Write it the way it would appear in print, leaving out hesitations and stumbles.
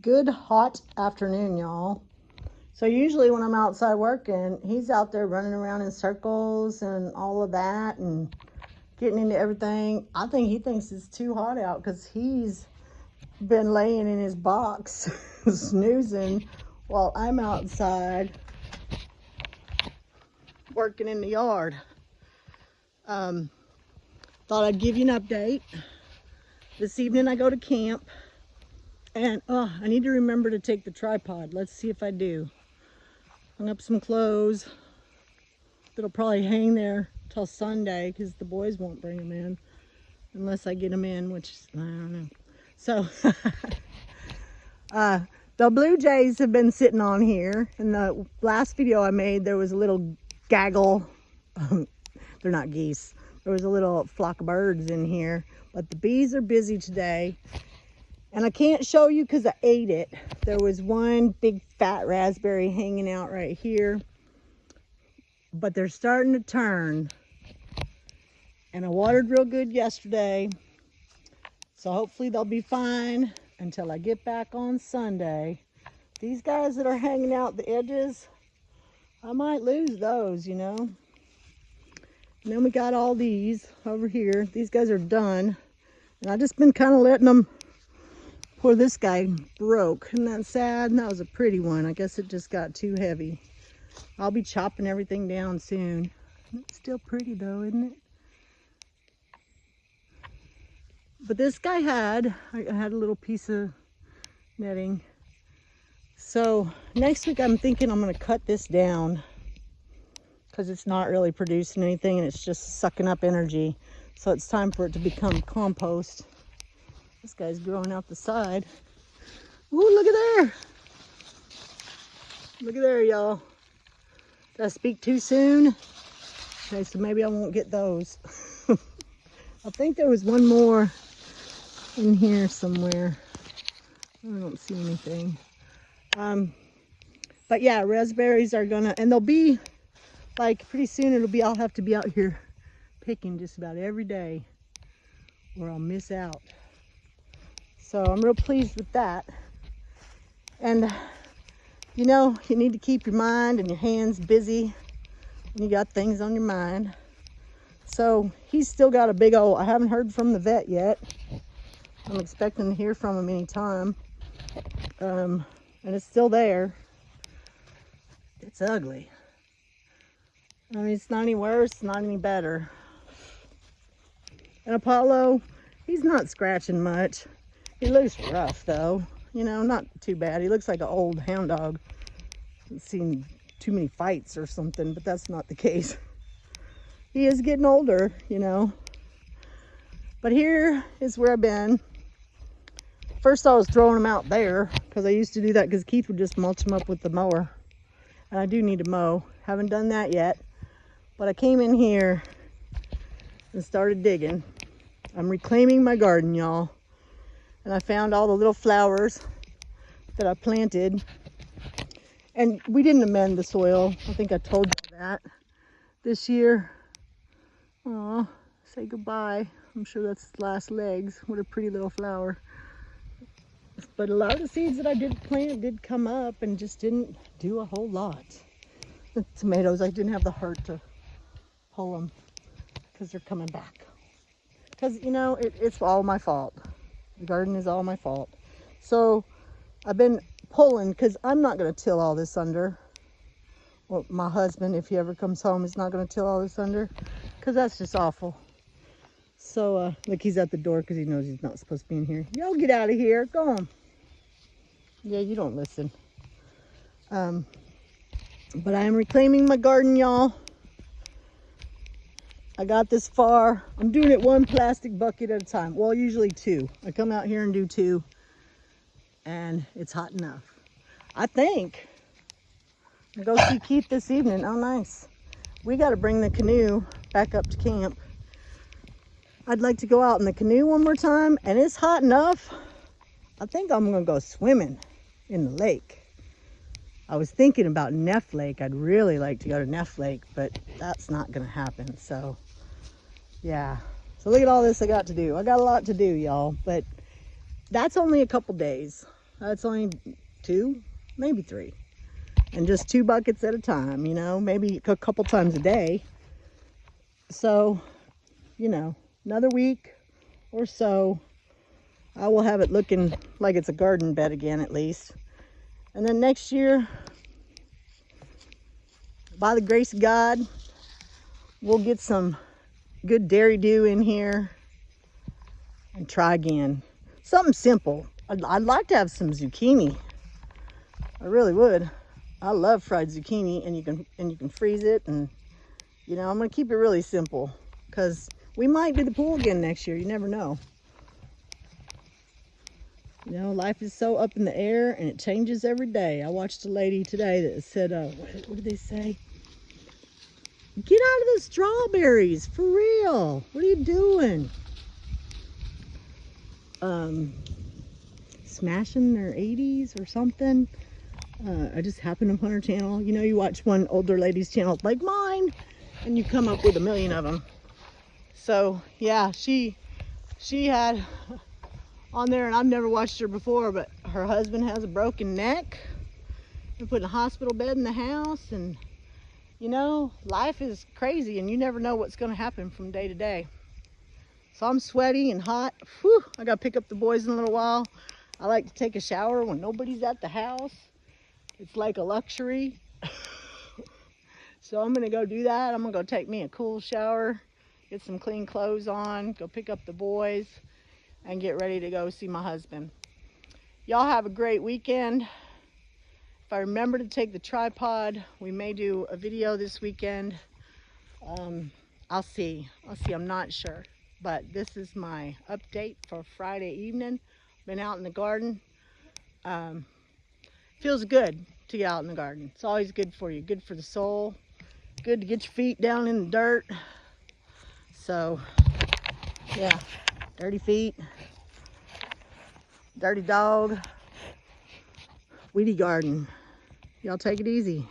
Good hot afternoon, y'all. So usually when I'm outside working, he's out there running around in circles and all of that and getting into everything. I think he thinks it's too hot out because he's been laying in his box snoozing while I'm outside working in the yard. Thought I'd give you an update. This evening I go to camp and I need to remember to take the tripod. Let's see if I do. Hung up some clothes that'll probably hang there till Sunday because the boys won't bring them in unless I get them in, which I don't know. So the blue jays have been sitting on here. In the last video I made, there was a little gaggle. They're not geese. There was a little flock of birds in here, but the bees are busy today. And I can't show you because I ate it. There was one big fat raspberry hanging out right here, but they're starting to turn. And I watered real good yesterday, so hopefully they'll be fine until I get back on Sunday. These guys that are hanging out the edges, I might lose those, you know. And then we got all these over here. These guys are done. And I've just been kind of letting them. Poor this guy broke. Isn't that sad? And that was a pretty one. I guess it just got too heavy. I'll be chopping everything down soon. It's still pretty though, isn't it? But this guy I had a little piece of netting. So next week I'm thinking I'm going to cut this down because it's not really producing anything and it's just sucking up energy. So it's time for it to become compost. This guy's growing out the side. Ooh, look at there. Look at there, y'all. Did I speak too soon? Okay, so maybe I won't get those. I think there was one more in here somewhere. I don't see anything. But yeah, raspberries are gonna, and they'll be like pretty soon I'll have to be out here picking just about every day or I'll miss out. So I'm real pleased with that. And you know, you need to keep your mind and your hands busy when you got things on your mind. So he's still got a big old, I haven't heard from the vet yet. I'm expecting to hear from him anytime. And it's still there. It's ugly. I mean, it's not any worse, not any better. And Apollo, he's not scratching much. He looks rough though. You know, not too bad. He looks like an old hound dog. I've seen too many fights or something, but that's not the case. He is getting older, you know. But here is where I've been. First I was throwing them out there because I used to do that because Keith would just mulch them up with the mower. And I do need to mow. Haven't done that yet. But I came in here and started digging. I'm reclaiming my garden, y'all. And I found all the little flowers that I planted. And we didn't amend the soil. I think I told you that this year. Aw, say goodbye. I'm sure that's his last legs. What a pretty little flower. But a lot of the seeds that I did plant did come up and just didn't do a whole lot. The tomatoes, I didn't have the heart to pull them because they're coming back. Because, you know, it's all my fault. The garden is all my fault. So I've been pulling because I'm not going to till all this under. Well, my husband, if he ever comes home, is not going to till all this under because that's just awful. So, look, he's at the door because he knows he's not supposed to be in here. Yo, get out of here. Go on. Yeah, you don't listen. But I am reclaiming my garden, y'all. I got this far. I'm doing it one plastic bucket at a time. Well, usually two. I come out here and do two. And it's hot enough. I think. I'll go see Keith this evening. Oh, nice. We got to bring the canoe back up to camp. I'd like to go out in the canoe one more time, and it's hot enough. I think I'm gonna go swimming in the lake. I was thinking about Neff Lake. I'd really like to go to Neff Lake, but that's not gonna happen. So yeah, so look at all this I got to do. I got a lot to do, y'all, but that's only a couple days. It's only 2, maybe 3. And just 2 buckets at a time, you know, maybe a couple times a day. So, you know, another week or so, I will have it looking like it's a garden bed again at least. And then next year, by the grace of God, we'll get some good dairy dew in here and try again. Something simple. I'd like to have some zucchini. I really would. I love fried zucchini, and you can freeze it, and you know, I'm gonna keep it really simple because we might do the pool again next year. You never know. You know, life is so up in the air and it changes every day. I watched a lady today that said, what did they say? Get out of the strawberries, for real. What are you doing? Smashing their 80s or something. I just happened upon her channel. You know, you watch one older lady's channel like mine and you come up with a million of them. So yeah, she had on there, and I've never watched her before, but her husband has a broken neck. They're putting a hospital bed in the house, and you know, life is crazy and you never know what's going to happen from day to day. So I'm sweaty and hot. Whew, I got to pick up the boys in a little while. I like to take a shower when nobody's at the house. It's like a luxury. So I'm going to go do that. I'm going to go take me a cool shower, get some clean clothes on, go pick up the boys, and get ready to go see my husband. Y'all have a great weekend. If I remember to take the tripod, we may do a video this weekend. I'll see, I'm not sure. But this is my update for Friday evening. Been out in the garden. Feels good to get out in the garden. It's always good for you, good for the soul, good to get your feet down in the dirt. So yeah, dirty feet, dirty dog, weedy garden. Y'all take it easy.